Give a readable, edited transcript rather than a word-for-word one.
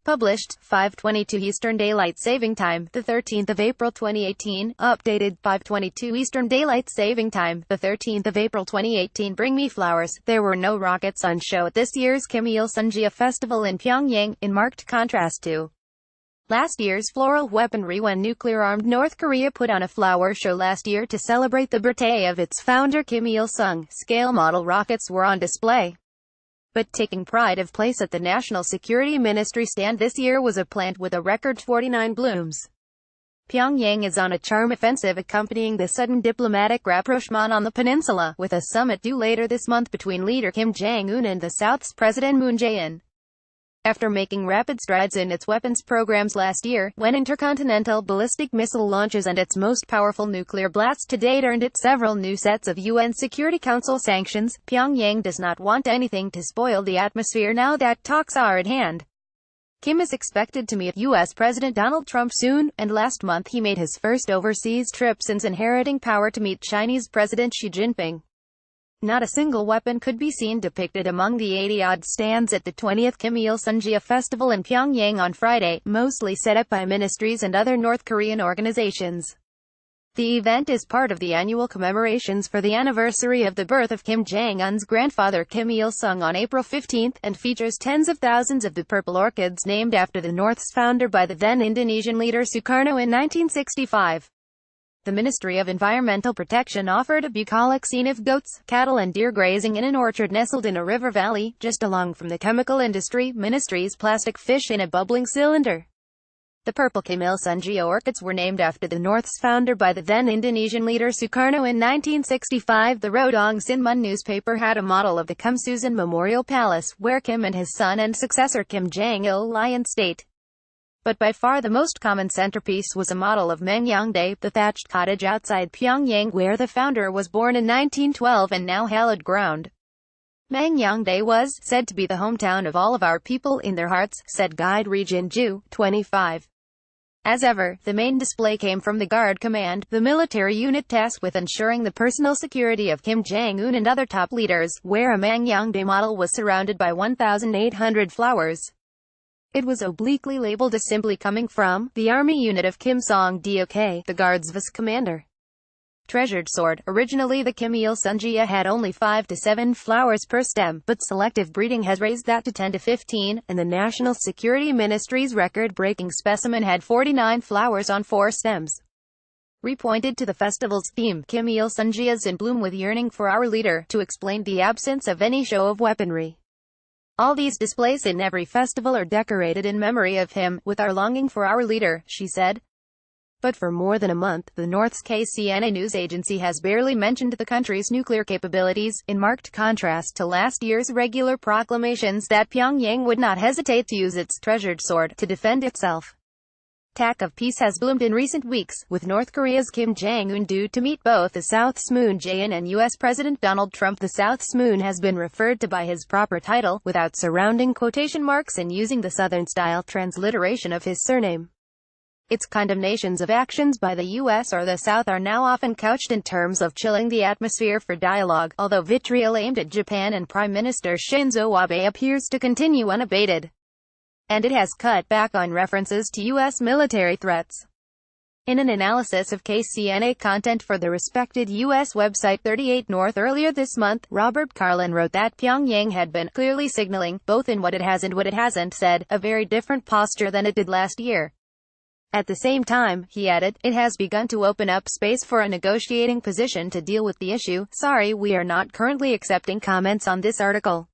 Published, 5:22 Eastern Daylight Saving Time, the 13th of April 2018. Updated, 5:22 Eastern Daylight Saving Time, the 13th of April 2018. Bring me flowers. There were no rockets on show at this year's Kimilsungia Festival in Pyongyang, in marked contrast to last year's floral weaponry when nuclear-armed North Korea put on a flower show last year to celebrate the birthday of its founder Kim Il-sung. Scale model rockets were on display. But taking pride of place at the National Security Ministry stand this year was a plant with a record 49 blooms. Pyongyang is on a charm offensive accompanying the sudden diplomatic rapprochement on the peninsula, with a summit due later this month between leader Kim Jong Un and the South's President Jae-in. After making rapid strides in its weapons programs last year, when intercontinental ballistic missile launches and its most powerful nuclear blasts to date earned it several new sets of UN Security Council sanctions, Pyongyang does not want anything to spoil the atmosphere now that talks are at hand. Kim is expected to meet U.S. President Donald Trump soon, and last month he made his first overseas trip since inheriting power to meet Chinese President Xi Jinping. Not a single weapon could be seen depicted among the 80-odd stands at the 20th Kimilsungia Festival in Pyongyang on Friday, mostly set up by ministries and other North Korean organizations. The event is part of the annual commemorations for the anniversary of the birth of Kim Jong Un's grandfather Kim Il-sung on April 15, and features tens of thousands of the purple orchids named after the North's founder by the then Indonesian leader Sukarno in 1965. The Ministry of Environmental Protection offered a bucolic scene of goats, cattle and deer grazing in an orchard nestled in a river valley, just along from the chemical industry ministry's plastic fish in a bubbling cylinder. The purple Kimilsungia orchids were named after the North's founder by the then Indonesian leader Sukarno in 1965. The Rodong Sinmun newspaper had a model of the Kimsusan Memorial Palace, where Kim and his son and successor Kim Jong-il lie in state. But by far the most common centerpiece was a model of Mangyongdae, the thatched cottage outside Pyongyang, where the founder was born in 1912 and now hallowed ground. Mangyongdae was said to be the hometown of all of our people in their hearts, said guide Region Ju, 25. As ever, the main display came from the Guard Command, the military unit tasked with ensuring the personal security of Kim Jong Un and other top leaders, where a Mangyongdae model was surrounded by 1,800 flowers. It was obliquely labeled as simply coming from the army unit of Kim Song-deok, the Guard's vice commander. Treasured sword. Originally the Kimilsungia had only 5 to 7 flowers per stem, but selective breeding has raised that to 10 to 15, and the National Security Ministry's record-breaking specimen had 49 flowers on 4 stems. Repointed to the festival's theme, Kimilsungia's in bloom with yearning for our leader, to explain the absence of any show of weaponry. All these displays in every festival are decorated in memory of him, with our longing for our leader, she said. But for more than a month, the North's KCNA news agency has barely mentioned the country's nuclear capabilities, in marked contrast to last year's regular proclamations that Pyongyang would not hesitate to use its treasured sword to defend itself. Talk of peace has bloomed in recent weeks, with North Korea's Kim Jong Un due to meet both the South's Moon Jae-in and U.S. President Donald Trump. The South's Moon has been referred to by his proper title, without surrounding quotation marks and using the Southern-style transliteration of his surname. Its condemnations of actions by the U.S. or the South are now often couched in terms of chilling the atmosphere for dialogue, although vitriol aimed at Japan and Prime Minister Shinzo Abe appears to continue unabated. And it has cut back on references to U.S. military threats. In an analysis of KCNA content for the respected U.S. website 38 North earlier this month, Robert Carlin wrote that Pyongyang had been clearly signaling, both in what it has and what it hasn't said, a very different posture than it did last year. At the same time, he added, it has begun to open up space for a negotiating position to deal with the issue. Sorry, we are not currently accepting comments on this article.